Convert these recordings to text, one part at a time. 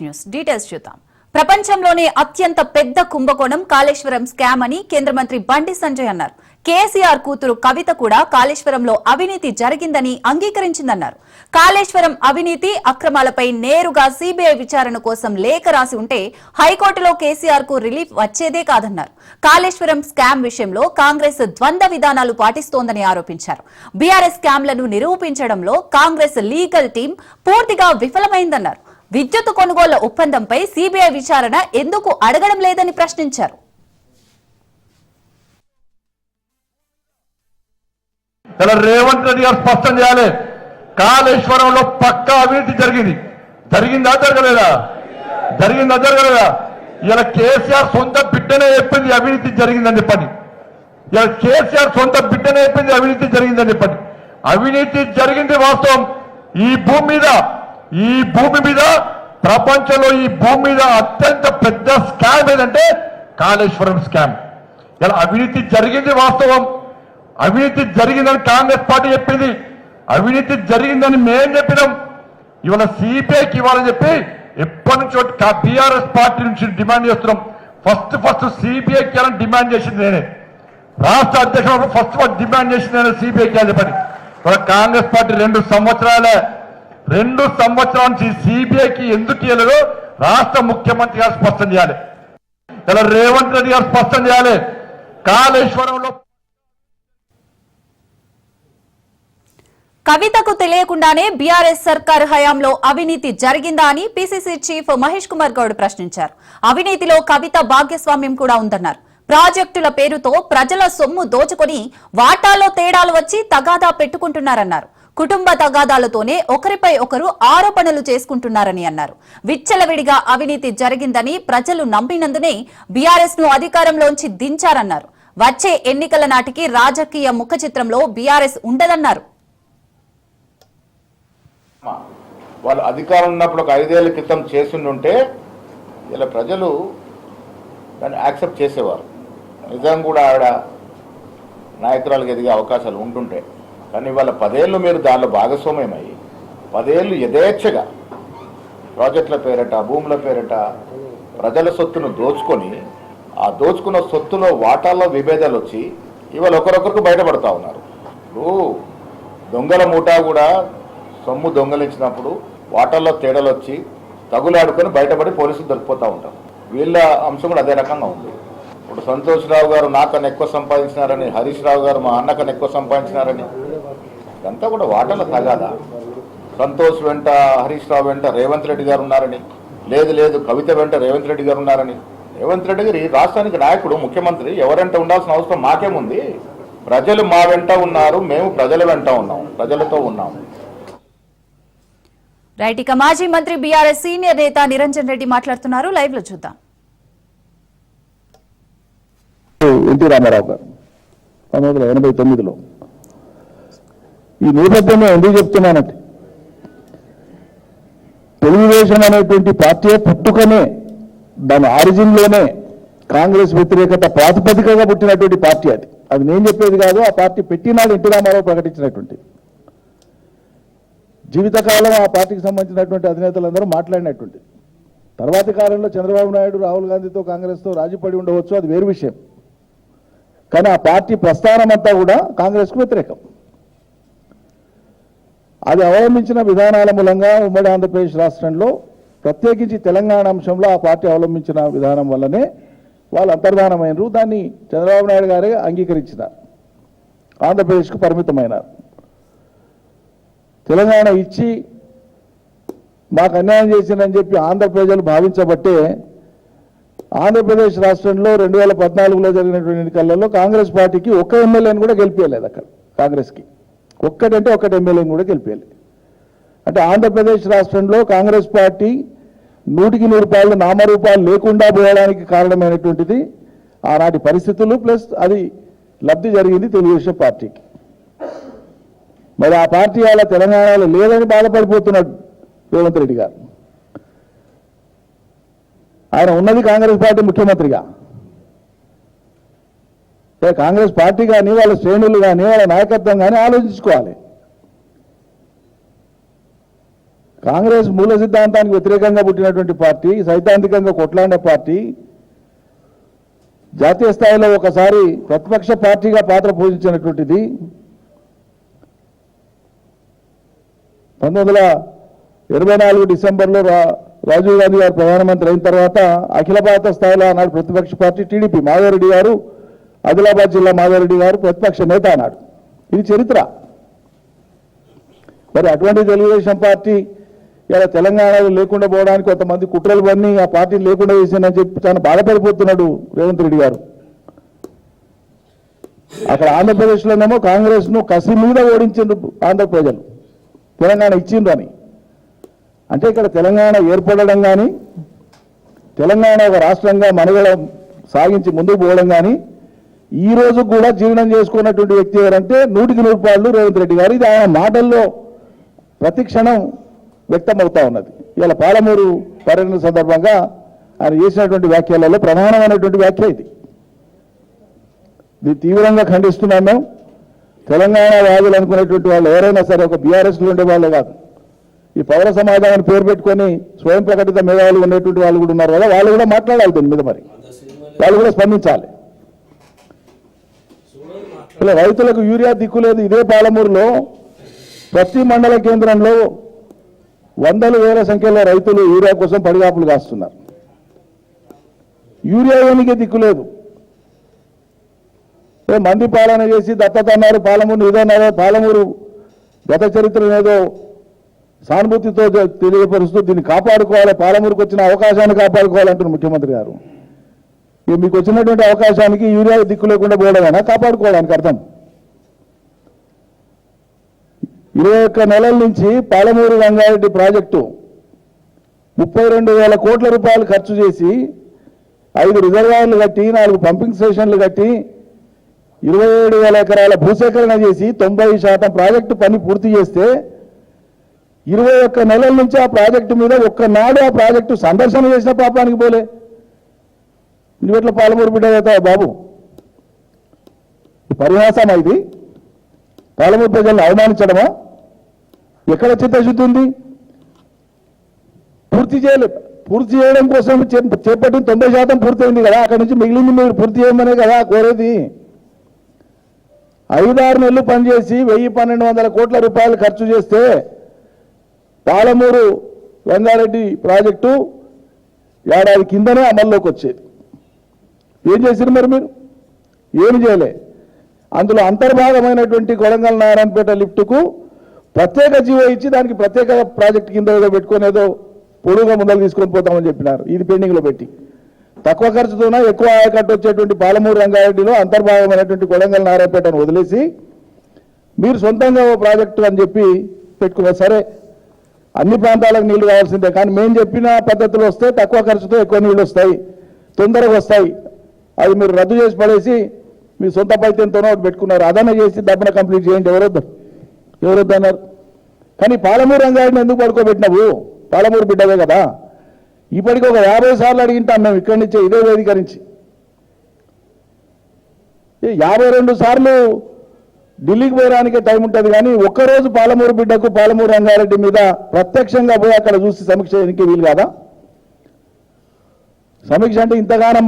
News details చూద్దాం. ప్రపంచంలోనే అత్యంత పెద్ద కుంభకోణం కాళేశ్వరం స్కామ్ అని కేంద్ర మంత్రి బండి సంజయ్ అన్నారు. కేసీఆర్ కూతురు కవిత కూడా కాళేశ్వరంలో అవినీతి జరిగిందని అంగీకరించిందన్నారు. కాళేశ్వరం అవినీతి అక్రమాలపై నేరుగా సీబీఐ విచారణ కోసం లేఖ రాసి ఉంటే హైకోర్టులో కేసీఆర్ కు రిలీఫ్ వచ్చేదే కాదన్నారు. కాళేశ్వరం స్కామ్ విషయంలో కాంగ్రెస్ ద్వంద్వ విధానాలు పాటిస్తోందని ఆరోపించారు. బీఆర్ఎస్ స్కామ్లను నిరూపించడంలో కాంగ్రెస్ లీగల్ టీం పూర్తిగా విఫలమైందన్నారు. విద్యుత్ కొనుగోళ్ల ఒప్పందంపై సీబీఐ విచారణ ఎందుకు అడగడం లేదని ప్రశ్నించారు. రేవంత్ రెడ్డి గారు స్పష్టం చేయాలి. కాళేశ్వరంలో పక్కా అవినీతి జరిగిందా జరగలేదా? ఇలా కేసీఆర్ సొంత బిడ్డనే చెప్పింది అవినీతి జరిగిందని చెప్పండి. ఇలా కేసీఆర్ సొంత బిడ్డనే చెప్పింది అవినీతి జరిగిందని చెప్పండి. అవినీతి జరిగింది వాస్తవం. ఈ భూమి మీద ప్రపంచంలో ఈ భూమి మీద అత్యంత పెద్ద స్కామ్ ఏదంటే కాళేశ్వరం స్కామ్. ఇలా అవినీతి జరిగింది వాస్తవం. అవినీతి జరిగిందని కాంగ్రెస్ పార్టీ చెప్పింది. అవినీతి జరిగిందని మేం చెప్పినాం. ఇవాళ సిబిఐకి ఇవ్వాలని చెప్పి ఎప్పటి నుంచో బీఆర్ఎస్ పార్టీ నుంచి డిమాండ్ చేస్తున్నాం. ఫస్ట్ సిబిఐకి ఇవ్వాలని డిమాండ్ చేసింది నేనే. రాష్ట్ర అధ్యక్షుడు ఫస్ట్ డిమాండ్ చేసింది నేను సిబిఐకి అని చెప్పని. కాంగ్రెస్ పార్టీ 2 సంవత్సరాల నుంచి సిబిఐకి ఎందుకు ఇవ్వలేదో రాష్ట్ర ముఖ్యమంత్రి గారు స్పష్టం చేయాలి. ఇలా రేవంత్ రెడ్డి గారు స్పష్టం చేయాలి. కాళేశ్వరంలో కవితకు తెలియకుండానే బీఆర్ఎస్ సర్కార్ హయాంలో అవినీతి జరిగిందా అని పీసీసీ చీఫ్ మహేష్ కుమార్ గౌడ్ ప్రశ్నించారు. అవినీతిలో కవిత భాగస్వామ్యం కూడా ఉందన్నారు. ప్రాజెక్టుల పేరుతో ప్రజల సొమ్ము దోచుకొని వాటాల్లో తేడాలు వచ్చి తగాదా పెట్టుకుంటున్నారన్నారు. కుటుంబ తగాదాలతోనే ఒకరిపై ఒకరు ఆరోపణలు చేసుకుంటున్నారని అన్నారు. విచ్చలవిడిగా అవినీతి జరిగిందని ప్రజలు నమ్మినందునే బీఆర్ఎస్ ను అధికారంలోంచి దించారన్నారు. వచ్చే ఎన్నికల నాటికి రాజకీయ ముఖ చిత్రంలో బీఆర్ఎస్ ఉండదన్నారు. వాళ్ళు అధికారం ఉన్నప్పుడు ఒక 5 ఏళ్ల క్రితం చేస్తుంటే ఇలా ప్రజలు దాన్ని యాక్సెప్ట్ చేసేవారు. నిజంగా కూడా ఆవిడ నాయకురాలకు ఎదిగే అవకాశాలు ఉంటుంటే. కానీ ఇవాళ 10 ఏళ్ళు మీరు దానిలో భాగస్వామ్యమయ్యి 10 ఏళ్ళు యథేచ్ఛగా ప్రాజెక్టుల పేరట భూముల పేరట ప్రజల సొత్తును దోచుకొని ఆ దోచుకున్న సొత్తులో వాటాల్లో విభేదాలు వచ్చి ఇవాళ ఒకరొకరికి బయటపడతా ఉన్నారు. ఇప్పుడు దొంగల ముఠా కూడా సొమ్ము దొంగలించినప్పుడు వాటాల్లో తేడాలు వచ్చి తగులాడుకొని బయటపడి పోలీసులు దొరికిపోతూ ఉంటారు. వీళ్ళ అంశం కూడా అదే రకంగా ఉంది. ఇప్పుడు సంతోష్ రావు గారు నాకన్నా ఎక్కువ సంపాదించినారని, హరీష్ రావు గారు మా అన్నకన్నా ఎక్కువ సంపాదించినారని, ఇదంతా కూడా వాటాల తగాదా. సంతోష్ వెంట హరీష్ రావు వెంట రేవంత్ రెడ్డి గారు ఉన్నారని, లేదు కవిత వెంట రేవంత్ రెడ్డి గారు ఉన్నారని. రేవంత్ రెడ్డి గారు రాష్ట్రానికి నాయకుడు, ముఖ్యమంత్రి, ఎవరంట ఉండాల్సిన అవసరం మాకేముంది? ప్రజలు మా వెంట ఉన్నారు, మేము ప్రజల వెంట ఉన్నాం, ప్రజలతో ఉన్నాము. రైట్. ఇక మాజీ మంత్రి బీఆర్ఎస్ సీనియర్ నేత నిరంజన్ రెడ్డి మాట్లాడుతున్నారు. లైవ్ లో చూద్దాం. ఎన్టీ రామారావు గారు 1989లో ఈ నేపథ్యంలో ఎందుకు చెప్తున్నానంటే తెలుగుదేశం అనేటువంటి పార్టీ పుట్టుకనే దాని ఆరిజిన్లోనే కాంగ్రెస్ వ్యతిరేకత ప్రాతిపదికగా పుట్టినటువంటి పార్టీ అది నేను చెప్పేది కాదు. ఆ పార్టీ పెట్టినాడు ఎన్టీ రామారావు ప్రకటించినటువంటి. జీవితకాలం ఆ పార్టీకి సంబంధించినటువంటి అధినేతలందరూ మాట్లాడినటువంటి. తర్వాతి కాలంలో చంద్రబాబు నాయుడు రాహుల్ గాంధీతో కాంగ్రెస్తో రాజీపడి ఉండవచ్చు, అది వేరు విషయం. కానీ ఆ పార్టీ ప్రస్థానం అంతా కూడా కాంగ్రెస్కు వ్యతిరేకం. అది అవలంబించిన విధానాల మూలంగా ఉమ్మడి ఆంధ్రప్రదేశ్ రాష్ట్రంలో ప్రత్యేకించి తెలంగాణ అంశంలో ఆ పార్టీ అవలంబించిన విధానం వల్లనే వాళ్ళు అంతర్ధానమైనరు. దాన్ని చంద్రబాబు నాయుడు గారే అంగీకరించినారు, ఆంధ్రప్రదేశ్కు పరిమితమైనారు. తెలంగాణ ఇచ్చి మాకు అన్యాయం చేసిందని చెప్పి ఆంధ్ర ప్రజలు భావించబట్టే ఆంధ్రప్రదేశ్ రాష్ట్రంలో 2014లో జరిగినటువంటి ఎన్నికలలో కాంగ్రెస్ పార్టీకి ఒక్క ఎమ్మెల్యేని కూడా గెలిపేయలేదు. అక్కడ కాంగ్రెస్కి ఒక్కటి ఎమ్మెల్యేని కూడా గెలిపేయలేదు. అంటే ఆంధ్రప్రదేశ్ రాష్ట్రంలో కాంగ్రెస్ పార్టీ 100% నామరూపాలు లేకుండా పోవడానికి కారణమైనటువంటిది ఆనాటి పరిస్థితులు, ప్లస్ అది లబ్ధి జరిగింది తెలుగుదేశం పార్టీకి. మరి ఆ పార్టీ అలా తెలంగాణలో లేదని బాధపడిపోతున్నాడు రేవంత్ రెడ్డి గారు. ఆయన ఉన్నది కాంగ్రెస్ పార్టీ ముఖ్యమంత్రిగా. కాంగ్రెస్ పార్టీ కానీ వాళ్ళ శ్రేణులు కానీ వాళ్ళ నాయకత్వం కానీ ఆలోచించుకోవాలి. కాంగ్రెస్ మూల సిద్ధాంతానికి వ్యతిరేకంగా పుట్టినటువంటి పార్టీ, సైద్ధాంతికంగా కొట్లాడే పార్టీ, జాతీయ స్థాయిలో ఒకసారి ప్రతిపక్ష పార్టీగా పాత్ర పోషించినటువంటిది. 1984 డిసెంబర్లో రాజీవ్ గాంధీ గారు ప్రధానమంత్రి అయిన తర్వాత అఖిల భారత స్థాయిలో ఆనాడు ప్రతిపక్ష పార్టీ టీడీపీ, మాధవరెడ్డి గారు, ఆదిలాబాద్ జిల్లా మాధవరెడ్డి గారు ప్రతిపక్ష నేత అన్నాడు. ఇది చరిత్ర. మరి అటువంటి తెలుగుదేశం పార్టీ ఇలా తెలంగాణలో లేకుండా పోవడానికి కొంతమంది కుట్రలు పన్ని ఆ పార్టీ లేకుండా చేసిందని చెప్పి చాలా బాధపడిపోతున్నాడు రేవంత్ రెడ్డి గారు. అక్కడ ఆంధ్రప్రదేశ్లోనేమో కాంగ్రెస్ను కసి మీద ఓడించిండ్రు ఆంధ్ర ప్రజలు, తెలంగాణ ఇచ్చిండ్రు అని. అంటే ఇక్కడ తెలంగాణ ఏర్పడడం కానీ, తెలంగాణ ఒక రాష్ట్రంగా మనుగడ సాగించి ముందుకు పోవడం కానీ ఈ రోజు కూడా జీర్ణం చేసుకున్నటువంటి వ్యక్తి ఎవరంటే 100% రేవంత్ రెడ్డి గారు. ఇది ఆయన మాటల్లో ప్రతి క్షణం వ్యక్తమవుతా ఉన్నది. ఇలా పాలమూరు పర్యటన సందర్భంగా ఆయన చేసినటువంటి వ్యాఖ్యలలో ప్రధానమైనటువంటి వ్యాఖ్య ఇది. తీవ్రంగా ఖండిస్తున్నాం మేము. తెలంగాణ వాదులు అనుకునేటువంటి వాళ్ళు ఎవరైనా సరే ఒక బీఆర్ఎస్లో ఉండే వాళ్ళే కాదు, ఈ పౌర సమాజాన్ని పేరు పెట్టుకొని స్వయం ప్రకటిత మేధావులు ఉండేటువంటి వాళ్ళు కూడా ఉన్నారు కదా, వాళ్ళు కూడా మాట్లాడాలి దీని మీద. మరి వాళ్ళు కూడా స్పందించాలి. ఇలా రైతులకు యూరియా దిక్కులేదు. ఇదే పాలమూరులో ప్రతి మండల కేంద్రంలో వందల వేల సంఖ్యలో రైతులు యూరియా కోసం పడిగాపులు కాస్తున్నారు. యూరియా ఏమికే దిక్కులేదు. మంది పాలన చేసి దత్తత అన్నారు, పాలమూరు ఇదన్నారు. పాలమూరు గత చరిత్రను ఏదో సానుభూతితో తెలియపరుస్తూ దీన్ని కాపాడుకోవాలి, పాలమూరుకు వచ్చిన అవకాశాన్ని కాపాడుకోవాలంటున్నారు ముఖ్యమంత్రి గారు. మీకు వచ్చినటువంటి అవకాశానికి యూరియా దిక్కు లేకుండా పోవడమేనా కాపాడుకోవడానికి అర్థం? 21 నెలల నుంచి పాలమూరు రంగారెడ్డి ప్రాజెక్టు 32,000 కోట్ల రూపాయలు ఖర్చు చేసి 5 రిజర్వాయర్లు కట్టి 4 పంపింగ్ స్టేషన్లు కట్టి 27,000 ఎకరాల భూసేకరణ చేసి 90% ప్రాజెక్టు పని పూర్తి చేస్తే 21 నెలల నుంచి ఆ ప్రాజెక్టు మీద ఒక్కనాడు ఆ ప్రాజెక్టు సందర్శన చేసిన పాపానికి పోలే. నువ్వెట్లా పాలమూరు బిడ్డ అవుతావు బాబు? పరిహాసమా ఇది? పాలమూరు ప్రజలను అవమానించడమా? ఎక్కడ చిత్తశుద్ధి ఉంది? పూర్తి చేయడం కోసం చేపట్టిన 90% పూర్తయింది కదా, అక్కడి నుంచి మిగిలింది మీరు పూర్తి చేయమనే కదా కోరేది. 5-6 నెలలు పనిచేసి 1,000-1,200 కోట్ల రూపాయలు ఖర్చు చేస్తే పాలమూరు రంగారెడ్డి ప్రాజెక్టు ఏడాది కిందనే అమల్లోకి వచ్చేది. ఏం చేశారు మరి మీరు? ఏమి చేయలే. అందులో అంతర్భాగమైనటువంటి కొడంగల్ నారాయణపేట లిఫ్టుకు ప్రత్యేక జీవో ఇచ్చి దానికి ప్రత్యేక ప్రాజెక్టు కింద ఏదో పెట్టుకొని ఏదో పొడుగా ముందలు తీసుకొని పోతామని చెప్పినారు. ఇది పెండింగ్లో పెట్టి తక్కువ ఖర్చుతోన ఎక్కువ ఆయకట్టు వచ్చేటువంటి పాలమూరు రంగారెడ్డిలో అంతర్భాగమైనటువంటి కొడంగల్ నారాయణపేటను వదిలేసి మీరు సొంతంగా ఓ ప్రాజెక్టు అని చెప్పి పెట్టుకున్నారు. సరే, అన్ని ప్రాంతాలకు నీళ్లు కావాల్సిందే, కానీ మేము చెప్పిన పద్ధతులు వస్తే తక్కువ ఖర్చుతో ఎక్కువ నీళ్లు వస్తాయి, తొందరగా వస్తాయి. అది మీరు రద్దు చేసి పడేసి మీ సొంత పైత్యంతోనో ఒకటి పెట్టుకున్నారు. అదన చేసి దబ్బన కంప్లీట్ చేయండి. ఎవరొద్దు అన్నారు? కానీ పాలమూరు రంగారెడ్డిని ఎందుకు పడుకోబెట్టినావు? పాలమూరు బిడ్డవే కదా. ఇప్పటికి ఒక 50 సార్లు అడిగింటాం మేము ఇక్కడి నుంచే, ఇదే వేదిక నుంచి. 52 సార్లు ఢిల్లీకి పోయడానికే టైం ఉంటుంది, కానీ ఒక్కరోజు పాలమూరు బిడ్డకు పాలమూరు రంగారెడ్డి మీద ప్రత్యక్షంగా పోయి అక్కడ చూసి సమీక్ష చేయడానికి వీలు కాదా? సమీక్ష అంటే ఇంతగానం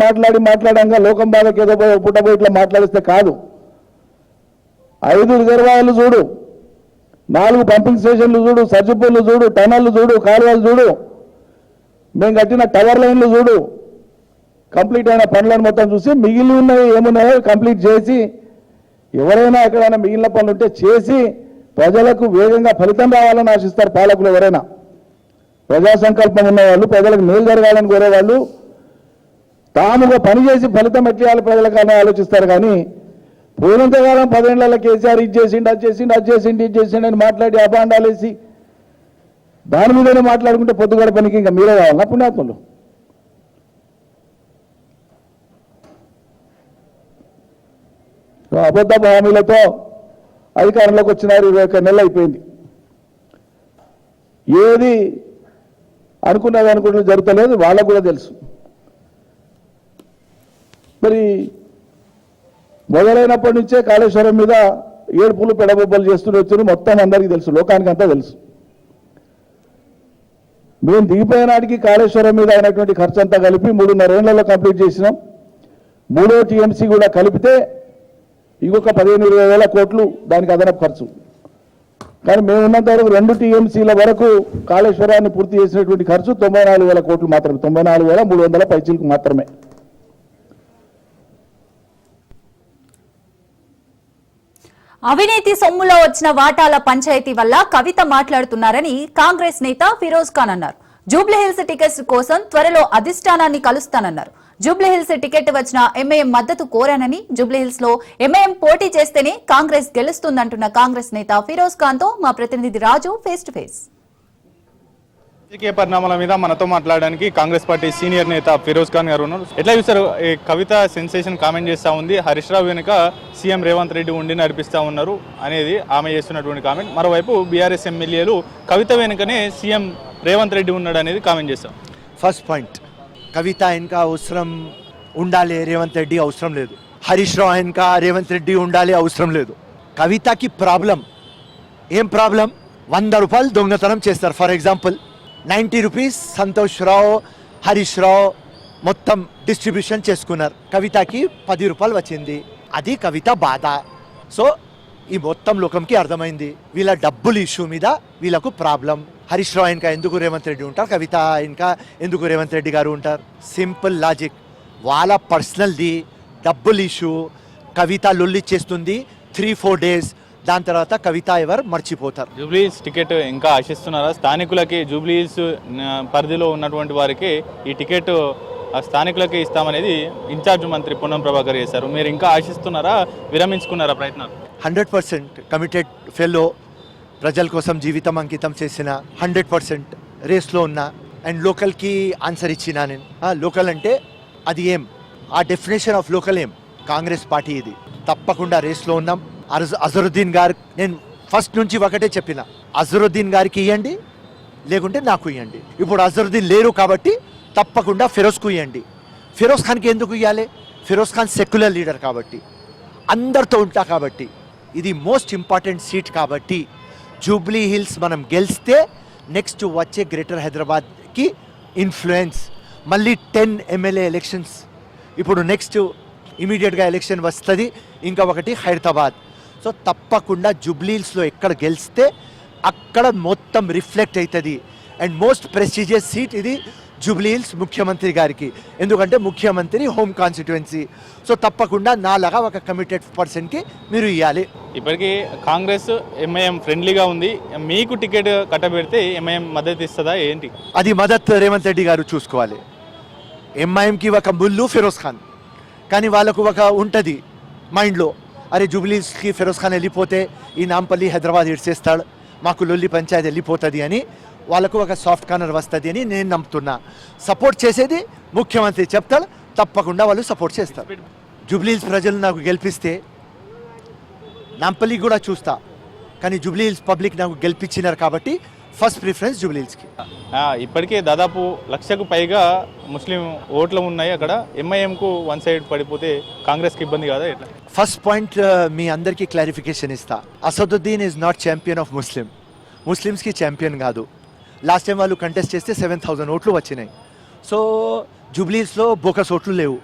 మాట్లాడంగా లోకం బాధకి ఏదో పుట్టబోయి ఇట్లా మాట్లాడిస్తే కాదు. 5 రిజర్వాయర్లు చూడు, 4 పంపింగ్ స్టేషన్లు చూడు, సర్జిపూర్లు చూడు, టనళ్లు చూడు, కాలువలు చూడు, మేము కట్టిన టవర్ లైన్లు చూడు, కంప్లీట్ అయిన పనులను మొత్తం చూసి మిగిలి ఉన్నవి ఏమున్నాయో కంప్లీట్ చేసి, ఎవరైనా ఎక్కడైనా మిగిలిన పనులు ఉంటే చేసి ప్రజలకు వేగంగా ఫలితం రావాలని ఆశిస్తారు పాలకులు. ఎవరైనా ప్రజా సంకల్పం ఉన్నవాళ్ళు, ప్రజలకు మేలు జరగాలని కోరేవాళ్ళు తాముగా పనిచేసి ఫలితం ఎట్లా ప్రజలకు అని ఆలోచిస్తారు. కానీ పోయినంతకాలం 10 ఏళ్లలో కేసీఆర్ ఇది చేసిండు, అది చేసిండు, అది చేసిండు, ఇది చేసిండు అని మాట్లాడి అభాండాలేసి దాని మీదనే మాట్లాడుకుంటే పొద్దుగడ పనికి ఇంకా మీరే కావాలన్నా పుణ్యాత్ములు? అబద్ధపు హామీలతో అధికారంలోకి వచ్చినారు. 21 నెలలు అయిపోయింది. ఏది అనుకున్నది జరుగుతలేదు, వాళ్ళకు కూడా తెలుసు. మరి మొదలైనప్పటి నుంచే కాళేశ్వరం మీద ఏడుపులు పెడబొబ్బలు చేస్తూ వచ్చారు. మొత్తం అందరికీ తెలుసు, లోకానికి అంతా తెలుసు. మేము దిగిపోయే నాటికి కాళేశ్వరం మీద అయినటువంటి ఖర్చు అంతా కలిపి 3.5 ఏళ్లలో కంప్లీట్ చేసినాం. 3వ టీఎంసీ కూడా కలిపితే ఇంకొక 15-20 వేల కోట్లు దానికి అదనపు ఖర్చు. కానీ మేము ఉన్నంత వరకు 2 టీఎంసీల వరకు కాళేశ్వరాన్ని పూర్తి చేసినటువంటి ఖర్చు 94 వేల కోట్లు మాత్రమే, 94,300 పైచీలకు మాత్రమే. అవినీతి సొమ్ములో వచ్చిన వాటాల పంచాయతీ వల్ల కవిత మాట్లాడుతున్నారని కాంగ్రెస్ నేత ఫిరోజ్ ఖాన్ అన్నారు. జూబ్లీహిల్స్ టికెట్స్ కోసం త్వరలో అధిష్టానాన్ని కలుస్తానన్నారు. జూబ్లీహిల్స్ టికెట్ వచ్చిన ఎంఐఎం మద్దతు కోరానని, జూబ్లీహిల్స్ లో ఎంఐఎం పోటీ చేస్తేనే కాంగ్రెస్ గెలుస్తుందంటున్న కాంగ్రెస్ నేత ఫిరోజ్ ఖాన్ తో మా ప్రతినిధి రాజు ఫేస్ టు ఫేస్. రాజకీయ పరిణామాల మీద మనతో మాట్లాడడానికి కాంగ్రెస్ పార్టీ సీనియర్ నేత ఫిరోజ్ ఖాన్ గారు ఉన్నారు. ఎట్లా చూస్తారు? ఈ కవిత సెన్సేషన్ కామెంట్ చేస్తూ ఉంది, హరీష్ రావు వెనుక సీఎం రేవంత్ రెడ్డి ఉండి నడిపిస్తూ ఉన్నారు అనేది ఆమె చేస్తున్నటువంటి కామెంట్. మరోవైపు బీఆర్ఎస్ ఎమ్మెల్యేలు కవిత వెనుకనే సీఎం రేవంత్ రెడ్డి ఉన్నాడు అనేది కామెంట్ చేస్తాం. ఫస్ట్ పాయింట్, కవిత వెనుక అవసరం ఉండాలి, రేవంత్ రెడ్డి అవసరం లేదు. హరీష్ రావు వెనుక రేవంత్ రెడ్డి ఉండాలి, అవసరం లేదు. కవితకి ప్రాబ్లం ఏం ప్రాబ్లం? 100 రూపాయలు దొంగతనం చేస్తారు. ఫర్ ఎగ్జాంపుల్ 90 రూపీస్ సంతోష్ రావు, హరీష్ రావు మొత్తం డిస్ట్రిబ్యూషన్ చేసుకున్నారు. కవితకి 10 రూపాయలు వచ్చింది. అది కవిత బాధ. సో ఈ మొత్తం లోకంకి అర్థమైంది వీళ్ళ డబ్బులు ఇష్యూ మీద వీళ్ళకు ప్రాబ్లం. హరీష్ రావు ఇంకా ఎందుకు రేవంత్ రెడ్డి ఉంటారు, కవిత ఇంకా ఎందుకు రేవంత్ రెడ్డి గారు ఉంటారు? Simple logic. వాళ్ళ పర్సనల్ది డబ్బులు ఇష్యూ. కవిత లొల్లి చేస్తుంది 3-4 డేస్, దాని తర్వాత కవిత ఎవరు మర్చిపోతారు. జూబ్లీహిల్స్ టికెట్ ఇంకా ఆశిస్తున్నారా? స్థానికులకి జూబ్లీహిల్స్ పరిధిలో ఉన్నటువంటి వారికి ఈ టికెట్ స్థానికులకి ఇస్తామనేది ఇన్ఛార్జ్ మంత్రి పొన్నం ప్రభాకర్ చేశారు. మీరు ఇంకా ఆశిస్తున్నారా, విరమించుకున్నారా ప్రయత్నాలు? 100% కమిటెడ్ ఫెలో, ప్రజల కోసం జీవితం అంకితం చేసిన 100% రేస్లో ఉన్నా. అండ్ లోకల్కి ఆన్సర్ ఇచ్చినా నేను. లోకల్ అంటే అది ఏం, ఆ డెఫినేషన్ ఆఫ్ లోకల్ ఏం? కాంగ్రెస్ పార్టీ ఇది. తప్పకుండా రేస్లో ఉన్నాం. అజరుద్దీన్ గారు నేను ఫస్ట్ నుంచి ఒకటే చెప్పిన, అజరుద్దీన్ గారికి ఇవ్వండి, లేకుంటే నాకు ఇవ్వండి. ఇప్పుడు అజరుద్దీన్ లేరు కాబట్టి తప్పకుండా ఫిరోజ్కు ఇవ్వండి. ఫిరోజ్ ఖాన్కి ఎందుకు ఇవ్వాలి? ఫిరోజ్ ఖాన్ సెక్యులర్ లీడర్ కాబట్టి, అందరితో ఉంటా కాబట్టి. ఇది మోస్ట్ ఇంపార్టెంట్ సీట్ కాబట్టి జూబ్లీ హిల్స్ మనం గెలిస్తే నెక్స్ట్ వచ్చే గ్రేటర్ హైదరాబాద్కి ఇన్ఫ్లుయెన్స్. మళ్ళీ 10 ఎమ్మెల్యే ఎలక్షన్స్. ఇప్పుడు నెక్స్ట్ ఇమీడియట్గా ఎలక్షన్ వస్తుంది, ఇంకా ఒకటి హైదరాబాద్. సో తప్పకుండా జూబ్లీ హిల్స్లో ఎక్కడ గెలిస్తే అక్కడ మొత్తం రిఫ్లెక్ట్ అవుతుంది. అండ్ మోస్ట్ ప్రెస్టీజియస్ సీట్ ఇది జూబ్లీ హిల్స్ ముఖ్యమంత్రి గారికి, ఎందుకంటే ముఖ్యమంత్రి హోమ్ కాన్స్టిట్యుయెన్సీ. సో తప్పకుండా నాలాగా ఒక కమిటెడ్ పర్సన్కి మీరు ఇవ్వాలి. ఇప్పటికీ కాంగ్రెస్ ఎంఐఎం ఫ్రెండ్లీగా ఉంది. మీకు టికెట్ కట్టబెడితే ఎంఐఎం మద్దతు ఇస్తుందా ఏంటి? అది మదత్ రేవంత్ రెడ్డి గారు చూసుకోవాలి. ఎంఐఎంకి ఒక ముల్లు ఫిరోజ్ ఖాన్, కానీ వాళ్ళకు ఒక ఉంటుంది మైండ్లో, అరే జూబ్లీస్కి ఫిరోజ్ ఖాన్ వెళ్ళిపోతే ఈ నాంపల్లి హైదరాబాద్ ఇడ్చేస్తాడు, మాకు లొల్లి పంచాయతీ వెళ్ళిపోతుంది అని వాళ్ళకు ఒక సాఫ్ట్ కార్నర్ వస్తుంది అని నేను నమ్ముతున్నా. సపోర్ట్ చేసేది ముఖ్యమంత్రి చెప్తాడు, తప్పకుండా వాళ్ళు సపోర్ట్ చేస్తారు. జూబ్లీహిల్స్ ప్రజలు నాకు గెలిపిస్తే నాంపల్లి కూడా చూస్తా, కానీ జూబ్లీహిల్స్ పబ్లిక్ నాకు గెలిపించినారు కాబట్టి ఫస్ట్ ప్రిఫరెన్స్ జూబ్లీహిల్స్కి. ఇప్పటికే దాదాపు 1,00,000కు పైగా ముస్లిం ఓట్లు ఉన్నాయి అక్కడ. ఎంఐఎంకు వన్ సైడ్ పడిపోతే కాంగ్రెస్కి ఇబ్బంది కాదా ఎట్లా? ఫస్ట్ పాయింట్ మీ అందరికీ క్లారిఫికేషన్ ఇస్తా. Asaduddin is not champion of ముస్లిమ్స్కి ఛాంపియన్ కాదు. లాస్ట్ టైం వాళ్ళు కంటెస్ట్ చేస్తే 7,000 ఓట్లు వచ్చినాయి. సో జూబ్లీహిల్స్లో బోకస్ ఓట్లు లేవు,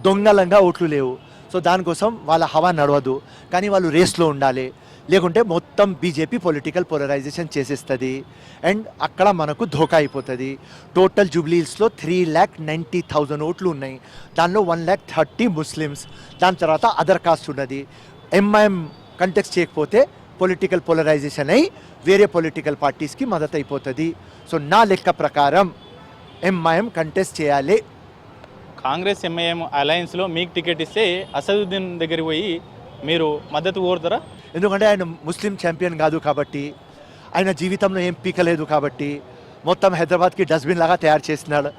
దొంగలంగా ఓట్లు లేవు. సో దానికోసం వాళ్ళ హవా నడవదు, కానీ వాళ్ళు రేస్లో ఉండాలి, లేకుంటే మొత్తం బీజేపీ పొలిటికల్ పోలరైజేషన్ చేసేస్తుంది అండ్ అక్కడ మనకు ధోకా అయిపోతుంది. టోటల్ జూబ్లీహిల్స్లో 3,90,000 ఓట్లు ఉన్నాయి, దానిలో 1,30,000 ముస్లిమ్స్, దాని తర్వాత అదర్ కాస్ట్ ఉన్నది. ఎంఐఎం కంటెక్స్ట్ చేయకపోతే పొలిటికల్ పోలరైజేషన్ అయి వేరే పొలిటికల్ పార్టీస్కి మద్దతు అయిపోతుంది. సో నా లెక్క ప్రకారం ఎంఐఎం కంటెస్ట్ చేయాలి. కాంగ్రెస్ ఎంఐఎం అలయన్స్లో మీకు టికెట్ ఇస్తే అసదుద్దీన్ దగ్గరికి పోయి మీరు మద్దతు కోరుతారా? ఎందుకంటే ఆయన ముస్లిం ఛాంపియన్ కాదు కాబట్టి, ఆయన జీవితంలో ఏం పీకలేదు కాబట్టి, మొత్తం హైదరాబాద్కి డస్ట్బిన్ లాగా తయారు చేసినాడు.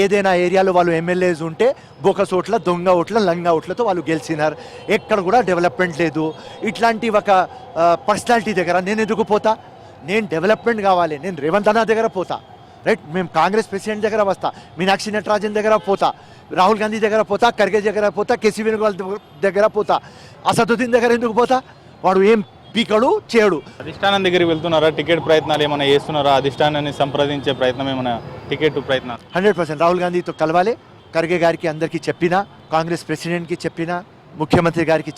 ఏదైనా ఏరియాలో వాళ్ళు ఎమ్మెల్యేస్ ఉంటే బోకస్ ఓట్ల, దొంగ ఓట్ల, లంగా ఓట్లతో వాళ్ళు గెలిచినారు. ఎక్కడ కూడా డెవలప్మెంట్ లేదు. ఇట్లాంటి ఒక పర్సనాలిటీ దగ్గర నేను ఎందుకు పోతా? నేను డెవలప్మెంట్ కావాలి, నేను రేవంత్ అన్న దగ్గర పోతా, రైట్? మేము కాంగ్రెస్ ప్రెసిడెంట్ దగ్గర వస్తా, మీనాక్షి నటరాజన్ దగ్గర పోతా, రాహుల్ గాంధీ దగ్గర పోతా, ఖర్గే దగ్గర పోతా, కేసీ వేణుగోపాల్ దగ్గర పోతా. అసదుద్దీన్ దగ్గర ఎందుకు పోతా? వాడు ఏం పీకడు చేయడు. అధిష్టానం దగ్గరికి వెళ్తున్నారా? టికెట్ ప్రయత్నాలు ఏమైనా చేస్తున్నారా? అధిష్టానాన్ని సంప్రదించే ప్రయత్నం ఏమైనా, టికెట్ ప్రయత్నాలు? 100% రాహుల్ గాంధీతో కలవాలి. ఖర్గే గారికి అందరికీ చెప్పినా, కాంగ్రెస్ ప్రెసిడెంట్కి చెప్పినా, ముఖ్యమంత్రి గారికి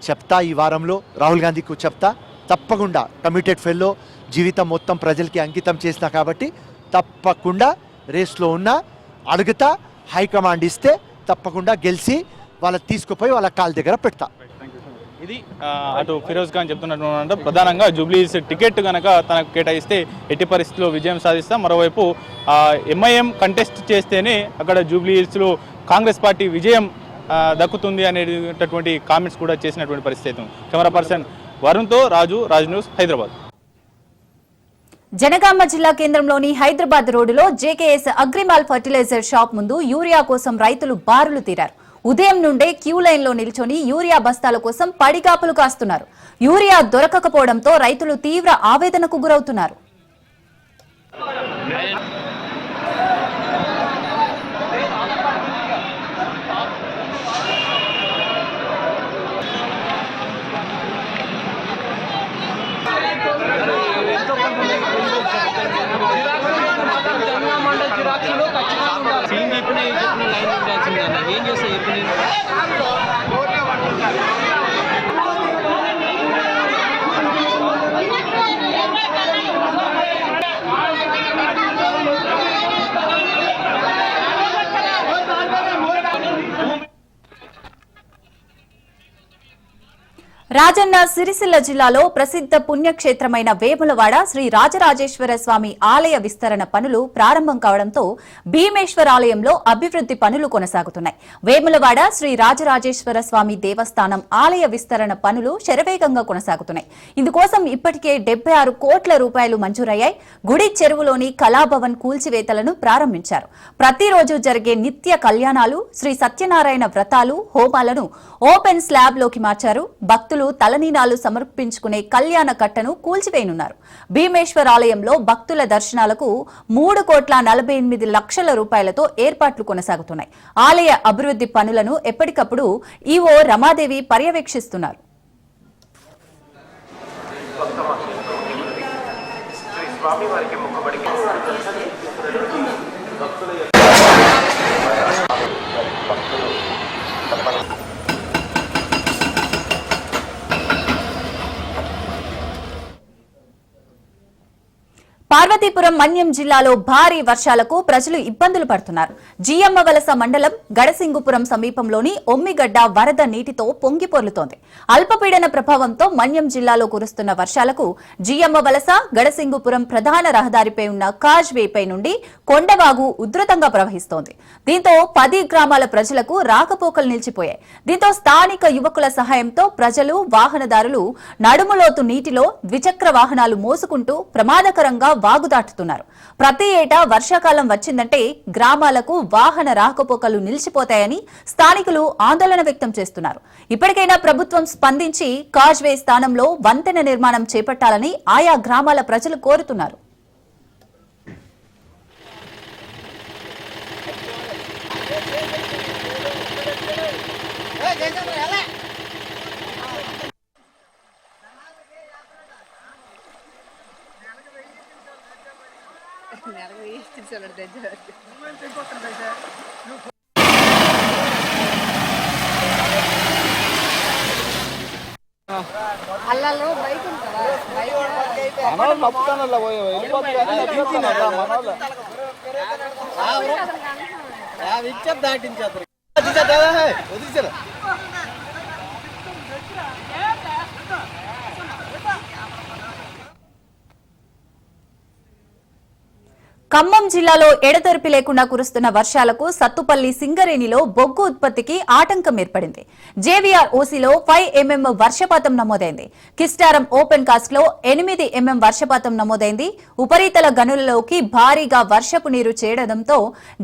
చెప్తా. ఈ వారంలో రాహుల్ గాంధీకి చెప్తా. తప్పకుండా కమిటెడ్ ఫెల్లో జీవితం మొత్తం ప్రజలకి అంకితం చేసిన కాబట్టి తప్పకుండా రేస్లో ఉన్నా. అడుగుతా, హైకమాండ్ ఇస్తే తప్పకుండా గెలిచి వాళ్ళకి తీసుకుపోయి వాళ్ళ కాళ్ళ దగ్గర పెడతా. ఇది అటు ఫిరోజ్ ఖాన్ చెప్తున్నట్టు ప్రధానంగా జూబ్లీస్ టికెట్ కనుక తనకు కేటాయిస్తే ఎట్టి పరిస్థితుల్లో విజయం సాధిస్తాం. మరోవైపు ఎంఐఎం కంటెస్ట్ చేస్తేనే అక్కడ జూబ్లీస్లో కాంగ్రెస్ పార్టీ విజయం దక్కుతుంది అనేటటువంటి కామెంట్స్ కూడా చేసినటువంటి పరిస్థితి. కెమెరా పర్సన్ వరుణ్తో రాజ్ న్యూస్, హైదరాబాద్. జనగామ జిల్లా కేంద్రంలోని హైదరాబాద్ రోడ్డులో జేకేఎస్ అగ్రిమాల్ ఫర్టిలైజర్ షాప్ ముందు యూరియా కోసం రైతులు బారులు తీరారు. ఉదయం నుండే క్యూ లైన్లో నిల్చొని యూరియా బస్తాల కోసం పడిగాపులు కాస్తున్నారు. యూరియా దొరకకపోవడంతో రైతులు తీవ్ర ఆవేదనకు గురవుతున్నారు. ఏం చేస్తా చెప్పు నేను. రాజన్న సిరిసిల్ల జిల్లాలో ప్రసిద్ధ పుణ్యక్షేత్రమైన వేములవాడ శ్రీ రాజరాజేశ్వర స్వామి ఆలయ విస్తరణ పనులు ప్రారంభం కావడంతో భీమేశ్వర ఆలయంలో అభివృద్ధి పనులు కొనసాగుతున్నాయి. వేములవాడ శ్రీ రాజరాజేశ్వర స్వామి దేవస్థానం ఆలయ విస్తరణ పనులు శరవేగంగా కొనసాగుతున్నాయి. ఇందుకోసం ఇప్పటికే 76 కోట్ల రూపాయలు మంజూరయ్యాయి. గుడి చెరువులోని కళాభవన్ కూల్చివేతలను ప్రారంభించారు. ప్రతిరోజు జరిగే నిత్య కళ్యాణాలు, శ్రీ సత్యనారాయణ వ్రతాలు, హోమాలను ఓపెన్ స్లాబ్ లోకి మార్చారు. భక్తులు తలనీనాలు సమర్పించుకునే కళ్యాణ కట్టను కూల్చివేయనున్నారు. భీమేశ్వర ఆలయంలో భక్తుల దర్శనాలకు 3,48,00,000 రూపాయలతో ఏర్పాట్లు కొనసాగుతున్నాయి. ఆలయ అభివృద్ధి పనులను ఎప్పటికప్పుడు ఈవో రమాదేవి పర్యవేక్షిస్తున్నారు. పార్వతీపురం మన్యం జిల్లాలో భారీ వర్షాలకు ప్రజలు ఇబ్బందులు పడుతున్నారు. జియమ్మ వలస మండలం గడసింగుపురం సమీపంలోని ఒమ్మిగడ్డ వరద నీటితో పొంగి పొర్లుతోంది. అల్పపీడన ప్రభావంతో మన్యం జిల్లాలో కురుస్తున్న వర్షాలకు జియమ్మ వలస గడసింగుపురం ప్రధాన రహదారిపై ఉన్న కాజ్వేపై నుండి కొండవాగు ఉధృతంగా ప్రవహిస్తోంది. దీంతో 10 గ్రామాల ప్రజలకు రాకపోకలు నిలిచిపోయాయి. దీంతో స్థానిక యువకుల సహాయంతో ప్రజలు, వాహనదారులు నడుములోతు నీటిలో ద్విచక్ర వాహనాలు మోసుకుంటూ ప్రమాదకరంగా వాగు దాటుతున్నారు. ప్రతి ఏటా వర్షాకాలం వచ్చిందంటే గ్రామాలకు వాహన రాకపోకలు నిలిచిపోతాయని స్థానికులు ఆందోళన వ్యక్తం చేస్తున్నారు. ఇప్పటికైనా ప్రభుత్వం స్పందించి కాజ్వే స్థానంలో వంతెన నిర్మాణం చేపట్టాలని ఆయా గ్రామాల ప్రజలు కోరుతున్నారు. అల్లలో బైక్ ఉంటుందా? దాటించారు. ఖమ్మం జిల్లాలో ఎడతెరిపి లేకుండా కురుస్తున్న వర్షాలకు సత్తుపల్లి సింగరేణిలో బొగ్గు ఉత్పత్తికి ఆటంకం ఏర్పడింది. జేవీఆర్ ఓసీలో 5 mm వర్షపాతం నమోదైంది. కిస్టారం ఓపెన్ కాస్ట్ లో 8 mm వర్షపాతం నమోదైంది. ఉపరితల గనులలోకి భారీగా వర్షపు నీరు చేరడంతో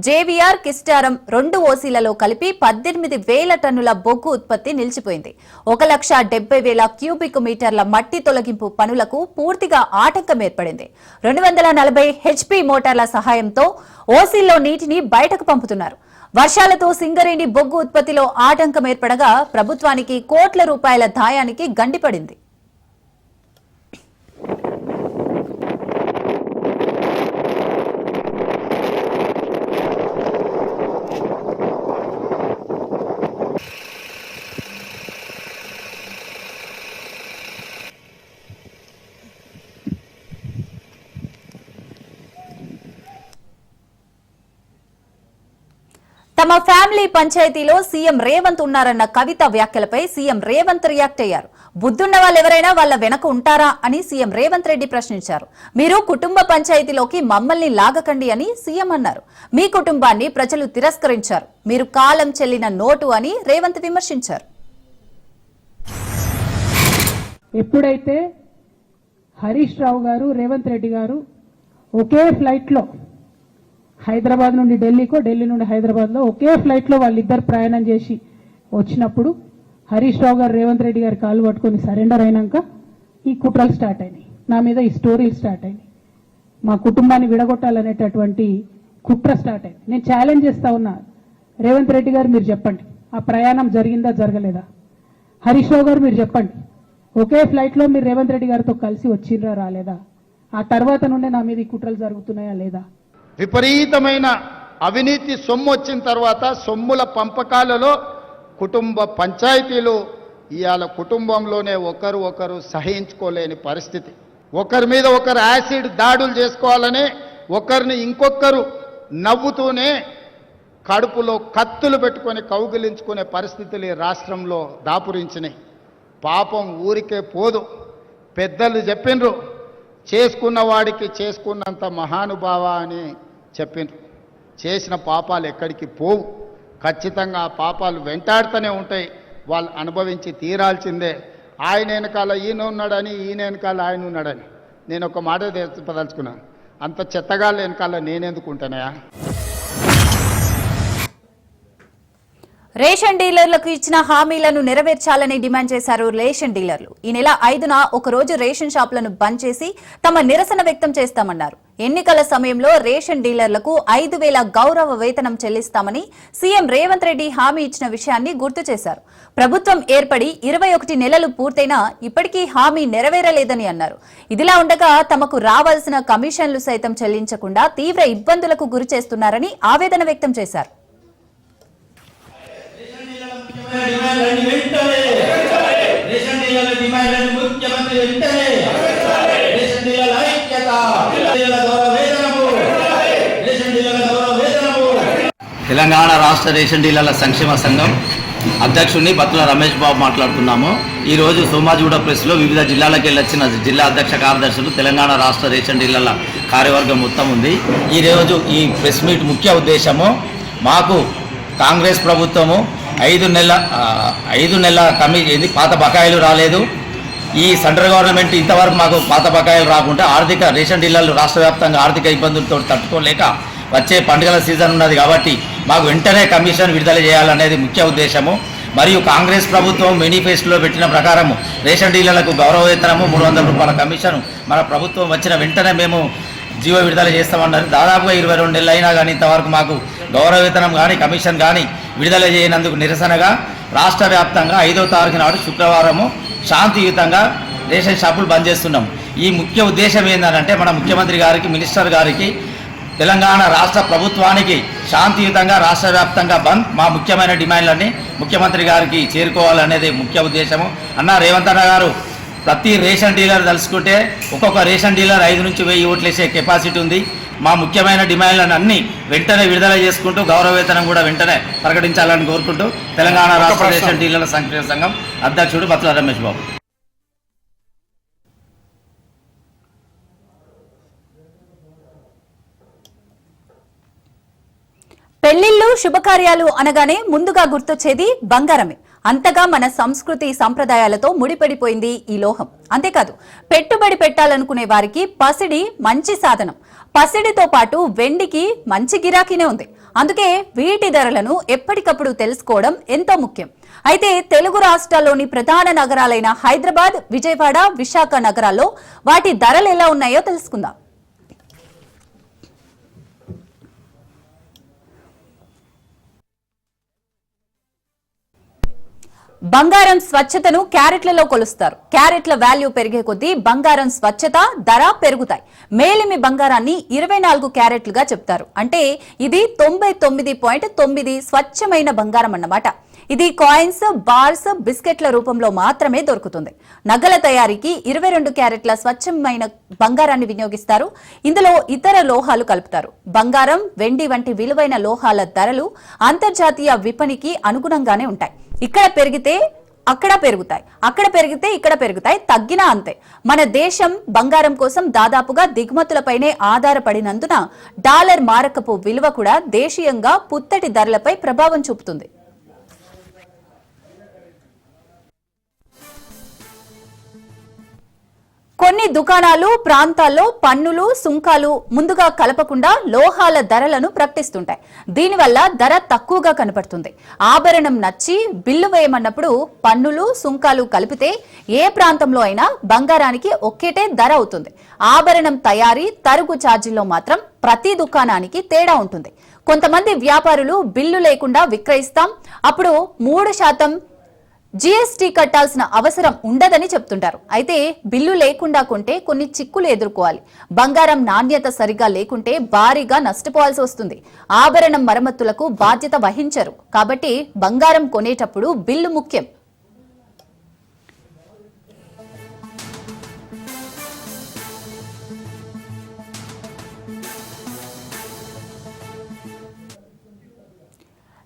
జేవీఆర్, కిస్టారం 2 ఓసీలలో కలిపి 18,000 టన్నుల బొగ్గు ఉత్పత్తి నిలిచిపోయింది. 1,70,000 క్యూబిక్ మీటర్ల మట్టి తొలగింపు పనులకు పూర్తిగా ఆటంకం ఏర్పడింది. 240 HP మోటార్ల సహాయంతో ఓసీల్లో నీటిని బయటకు పంపుతున్నారు. వర్షాలతో సింగరేణి బొగ్గు ఉత్పత్తిలో ఆటంకం ఏర్పడగా ప్రభుత్వానికి కోట్ల రూపాయల దాయానికి గండిపడింది. తమ ఫ్యామిలీ పంచాయతీలో సీఎం రేవంత్ ఉన్నారన్న కవిత వ్యాఖ్యలపై సీఎం రేవంత్ రియాక్ట్ అయ్యారు. బుద్ధున్న వాళ్ళెవరైనా వాళ్ళ వెనక ఉంటారా అని సీఎం రేవంత్ రెడ్డి ప్రశ్నించారు. మీరు కుటుంబ పంచాయతీలోకి మమ్మల్ని లాగకండి అని సీఎం అన్నారు. మీ కుటుంబాన్ని ప్రజలు తిరస్కరించారు, మీరు కాలం చెల్లిన నోటు అని రేవంత్ విమర్శించారు. ఎప్పుడైతే హరీష్ రావు గారు రేవంత్ రెడ్డి గారు ఒకే ఫ్లైట్లో హైదరాబాద్ నుండి ఢిల్లీకో, ఢిల్లీ నుండి హైదరాబాద్లో ఒకే ఫ్లైట్లో వాళ్ళిద్దరు ప్రయాణం చేసి వచ్చినప్పుడు హరీష్ రావు గారు రేవంత్ రెడ్డి గారి కాలు పట్టుకొని సరెండర్ అయినాక ఈ కుట్రలు స్టార్ట్ అయినాయి, నా మీద ఈ స్టోరీలు స్టార్ట్ అయినాయి, మా కుటుంబాన్ని విడగొట్టాలనేటటువంటి కుట్ర స్టార్ట్ అయింది. నేను ఛాలెంజ్ చేస్తా ఉన్నా, రేవంత్ రెడ్డి గారు మీరు చెప్పండి, ఆ ప్రయాణం జరిగిందా జరగలేదా? హరీష్ రావు గారు మీరు చెప్పండి, ఒకే ఫ్లైట్లో మీరు రేవంత్ రెడ్డి గారితో కలిసి వచ్చిండ్రా రాలేదా? ఆ తర్వాత నుండే నా మీద ఈ కుట్రలు జరుగుతున్నాయా లేదా? విపరీతమైన అవినీతి సొమ్ము వచ్చిన తర్వాత సొమ్ముల పంపకాలలో కుటుంబ పంచాయతీలు ఇవాళ కుటుంబంలోనే ఒకరు సహించుకోలేని పరిస్థితి. ఒకరి మీద ఒకరు యాసిడ్ దాడులు చేసుకోవాలని ఒకరిని ఇంకొకరు నవ్వుతూనే కడుపులో కత్తులు పెట్టుకొని కౌగిలించుకునే పరిస్థితులు ఈ రాష్ట్రంలో దాపురించినాయి. పాపం ఊరికే పోదు. పెద్దలు చెప్పిండ్రు, చేసుకున్న వాడికి చేసుకున్నంత మహానుభావ అని చెప్పిండ్రు. చేసిన పాపాలు ఎక్కడికి పోవు, ఖచ్చితంగా ఆ పాపాలు వెంటాడుతూనే ఉంటాయి, వాళ్ళు అనుభవించి తీరాల్సిందే. ఆయన వెనకాల ఈయన ఉన్నాడని, ఈయన వెనకాల ఆయన ఉన్నాడని నేను ఒక మాట చెప్పదలుచుకున్నాను. అంత చెత్తగాళ్ళ వెనకాల నేనెందుకు ఉంటానయా? రేషన్ డీలర్లకు ఇచ్చిన హామీలను నెరవేర్చాలని డిమాండ్ చేశారు రేషన్ డీలర్లు. ఈ నెల 5న ఒకరోజు రేషన్ షాపులను బంద్ చేసి తమ నిరసన వ్యక్తం చేస్తామన్నారు. ఎన్నికల సమయంలో రేషన్ డీలర్లకు 5,000 గౌరవ వేతనం చెల్లిస్తామని సీఎం రేవంత్ రెడ్డి హామీ ఇచ్చిన విషయాన్ని గుర్తు చేశారు. ప్రభుత్వం ఏర్పడి 21 నెలలు పూర్తయినా ఇప్పటికీ హామీ నెరవేరలేదని అన్నారు. ఇదిలా ఉండగా తమకు రావాల్సిన కమిషన్లు సైతం చెల్లించకుండా తీవ్ర ఇబ్బందులకు గురి చేస్తున్నారని ఆవేదన వ్యక్తం చేశారు. తెలంగాణ రాష్ట్ర రేషన్ డీలర్ల సంక్షేమ సంఘం అధ్యక్షుడిని బత్తుల రమేష్ బాబు మాట్లాడుతున్నాము. ఈరోజు సోమాజిగూడ ప్రెస్లో వివిధ జిల్లాలకు వెళ్ళొచ్చిన జిల్లా అధ్యక్ష కార్యదర్శులు తెలంగాణ రాష్ట్ర రేషన్ డీలర్ల కార్యవర్గం మొత్తం ఉంది. ఈరోజు ఈ ప్రెస్ మీట్ ముఖ్య ఉద్దేశము, మాకు కాంగ్రెస్ ప్రభుత్వము 5 నెలల పాత బకాయిలు రాలేదు. ఈ సెంట్రల్ గవర్నమెంట్ ఇంతవరకు మాకు పాత బకాయిలు రాకుండా ఆర్థిక రేషన్ డీలర్లు రాష్ట్ర వ్యాప్తంగా ఆర్థిక ఇబ్బందులతో తట్టుకోలేక వచ్చే పండుగల సీజన్ ఉన్నది కాబట్టి మాకు వెంటనే కమిషన్ విడుదల చేయాలనేది ముఖ్య ఉద్దేశము. మరియు కాంగ్రెస్ ప్రభుత్వం మేనిఫెస్టోలో పెట్టిన ప్రకారం రేషన్ డీలర్లకు గౌరవ వేతనము 300 రూపాయల కమిషన్ మన ప్రభుత్వం వచ్చిన వెంటనే మేము జీవో విడుదల చేస్తామన్నారు. దాదాపుగా 22 నెలలు అయినా కానీ ఇంతవరకు మాకు గౌరవ వేతనం కానీ కమిషన్ కానీ విడుదల చేయనందుకు నిరసనగా రాష్ట్ర వ్యాప్తంగా 5వ తారీఖు నాడు శుక్రవారము శాంతియుతంగా రేషన్ షాపులు బంద్ చేస్తున్నాం. ఈ ముఖ్య ఉద్దేశం ఏంటంటే మన ముఖ్యమంత్రి గారికి, మినిస్టర్ గారికి, తెలంగాణ రాష్ట్ర ప్రభుత్వానికి శాంతియుతంగా రాష్ట్ర వ్యాప్తంగా బంద్, మా ముఖ్యమైన డిమాండ్లన్నీ ముఖ్యమంత్రి గారికి చేరుకోవాలనేది ముఖ్య ఉద్దేశము. అన్న రేవంత్ అన్న గారు, ప్రతి రేషన్ డీలర్ తలుచుకుంటే ఒక్కొక్క రేషన్ డీలర్ 5 నుంచి 1000 ఓట్లు వేసే కెపాసిటీ ఉంది. మా ముఖ్యమైన డిమాండ్లను అన్ని వెంటనే విడుదల చేసుకుంటూ గౌరవ వేతనం కూడా వెంటనే ప్రకటించాలని కోరుకుంటూ తెలంగాణ రాష్ట్ర రేషన్ డీలర్ల సంక్షేమ సంఘం అధ్యక్షుడు బత్తుల రమేష్ బాబు. పెళ్లిళ్లు, శుభకార్యాలు అనగానే ముందుగా గుర్తొచ్చేది బంగారమే. అంతగా మన సంస్కృతి సంప్రదాయాలతో ముడిపడిపోయింది ఈ లోహం. అంతేకాదు, పెట్టుబడి పెట్టాలనుకునే వారికి పసిడి మంచి సాధనం. పసిడితో పాటు వెండికి మంచి గిరాకీనే ఉంది. అందుకే వీటి ధరలను ఎప్పటికప్పుడు తెలుసుకోవడం ఎంతో ముఖ్యం. అయితే తెలుగు రాష్ట్రాల్లోని ప్రధాన నగరాలైన హైదరాబాద్, విజయవాడ, విశాఖ నగరాల్లో వాటి ధరలు ఎలా ఉన్నాయో తెలుసుకుందాం. బంగారం స్వచ్ఛతను క్యారెట్లలో కొలుస్తారు. క్యారెట్ల వాల్యూ పెరిగే కొద్దీ బంగారం స్వచ్ఛత, ధర పెరుగుతాయి. మేలిమి బంగారాన్ని 24 క్యారెట్లుగా చెప్తారు. అంటే ఇది 99.9 స్వచ్ఛమైన బంగారం అన్నమాట. ఇది కాయిన్స్, బార్స్, బిస్కెట్ల రూపంలో మాత్రమే దొరుకుతుంది. నగల తయారీకి 22 క్యారెట్ల స్వచ్ఛమైన బంగారాన్ని వినియోగిస్తారు. ఇందులో ఇతర లోహాలు కలుపుతారు. బంగారం, వెండి వంటి విలువైన లోహాల ధరలు అంతర్జాతీయ విపణికి అనుగుణంగానే ఉంటాయి. ఇక్కడ పెరిగితే అక్కడ పెరుగుతాయి, అక్కడ పెరిగితే ఇక్కడ పెరుగుతాయి, తగ్గినా అంతే. మన దేశం బంగారం కోసం దాదాపుగా దిగుమతులపైనే ఆధారపడినందున డాలర్ మారకపు విలువ కూడా దేశీయంగా పుత్తటి ధరలపై ప్రభావం చూపుతుంది. కొన్ని దుకాణాలు, ప్రాంతాల్లో పన్నులు, సుంకాలు ముందుగా కలపకుండా లోహాల ధరలను ప్రకటిస్తుంటాయి. దీనివల్ల ధర తక్కువగా కనపడుతుంది. ఆభరణం నచ్చి బిల్లు వేయమన్నప్పుడు పన్నులు, సుంకాలు కలిపితే ఏ ప్రాంతంలో అయినా బంగారానికి ఒక్కటే ధర అవుతుంది. ఆభరణం తయారీ, తరుగు ఛార్జీల్లో మాత్రం ప్రతి దుకాణానికి తేడా ఉంటుంది. కొంతమంది వ్యాపారులు బిల్లు లేకుండా విక్రయిస్తాం, అప్పుడు 3% జీఎస్టీ కట్టాల్సిన అవసరం ఉండదని చెప్తుంటారు. అయితే బిల్లు లేకుండా కొంటే కొన్ని చిక్కులు ఎదుర్కోవాలి. బంగారం నాణ్యత సరిగా లేకుంటే భారీగా నష్టపోవాల్సి వస్తుంది. ఆభరణం మరమ్మతులకు బాధ్యత వహించరు. కాబట్టి బంగారం కొనేటప్పుడు బిల్లు ముఖ్యం.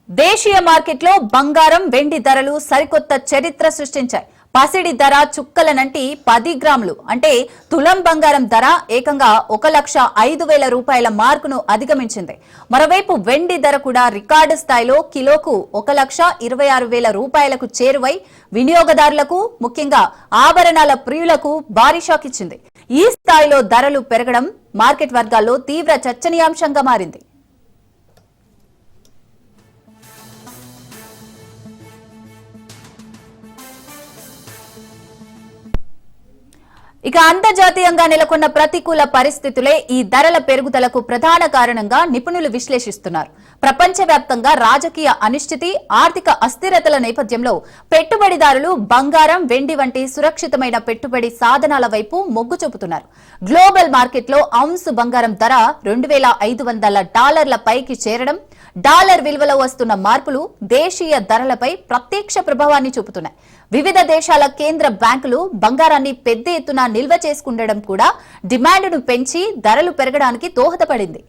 దేశీయ మార్కెట్లో బంగారం, వెండి ధరలు సరికొత్త చరిత్ర సృష్టించాయి. పసిడి ధర చుక్కలనంటి 10 గ్రాములు అంటే తులం బంగారం ధర ఏకంగా 1,05,000 రూపాయల మార్కును అధిగమించింది. మరోవైపు వెండి ధర కూడా రికార్డు స్థాయిలో కిలోకు 1,26,000 రూపాయలకు చేరువై వినియోగదారులకు, ముఖ్యంగా ఆభరణాల ప్రియులకు భారీ షాక్ ఇచ్చింది. ఈ స్థాయిలో ధరలు పెరగడం మార్కెట్ వర్గాల్లో తీవ్ర చర్చనీయాంశంగా మారింది. ఇక అంతర్జాతీయంగా నెలకొన్న ప్రతికూల పరిస్థితులే ఈ ధరల పెరుగుదలకు ప్రధాన కారణంగా నిపుణులు విశ్లేషిస్తున్నారు. ప్రపంచవ్యాప్తంగా రాజకీయ అనిశ్చితి, ఆర్థిక అస్థిరతల నేపథ్యంలో పెట్టుబడిదారులు బంగారం, వెండి వంటి సురక్షితమైన పెట్టుబడి సాధనాల వైపు మొగ్గు చూపుతున్నారు. గ్లోబల్ మార్కెట్లో ఔన్స్ బంగారం ధర $2,500 పైకి చేరడం, డాలర్ విలువలో వస్తున్న మార్పులు దేశీయ ధరలపై ప్రత్యక్ష ప్రభావాన్ని చూపుతున్నాయి. వివిధ దేశాల కేంద్ర బ్యాంకులు బంగారాన్ని పెద్ద ఎత్తున నిల్వ చేసుకుండడం కూడా డిమాండ్ను పెంచి ధరలు పెరగడానికి దోహదపడింది.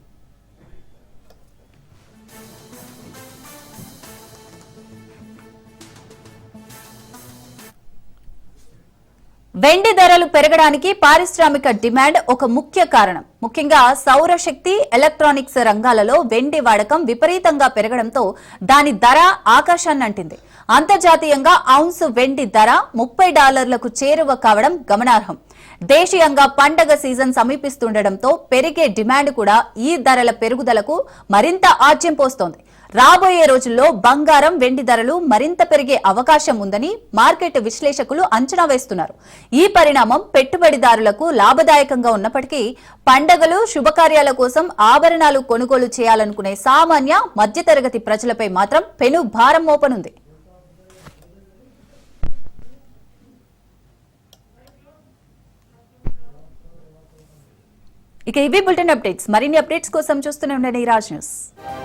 వెండి ధరలు పెరగడానికి పారిశ్రామిక డిమాండ్ ఒక ముఖ్య కారణం. ముఖ్యంగా సౌరశక్తి, ఎలక్ట్రానిక్స్ రంగాలలో వెండి వాడకం విపరీతంగా పెరగడంతో దాని ధర ఆకాశాన్ని అంటింది. అంతర్జాతీయంగా ఔన్స్ వెండి ధర $30కు చేరువ కావడం గమనార్హం. దేశీయంగా పండగ సీజన్ సమీపిస్తుండటంతో పెరిగే డిమాండ్ కూడా ఈ ధరల పెరుగుదలకు మరింత ఆజ్యం పోస్తోంది. రాబోయే రోజుల్లో బంగారం, వెండి ధరలు మరింత పెరిగే అవకాశం ఉందని మార్కెట్ విశ్లేషకులు అంచనా వేస్తున్నారు. ఈ పరిణామం పెట్టుబడిదారులకు లాభదాయకంగా ఉన్నప్పటికీ పండగలు, శుభకార్యాల కోసం ఆభరణాలు కొనుగోలు చేయాలనుకునే సామాన్య, మధ్యతరగతి ప్రజలపై మాత్రం పెను భారం మోపనుంది. ఇక ఇవి బులెటిన్ అప్డేట్స్. మరిన్ని అప్డేట్స్ కోసం చూస్తూనే ఉండండి రాజ్ న్యూస్.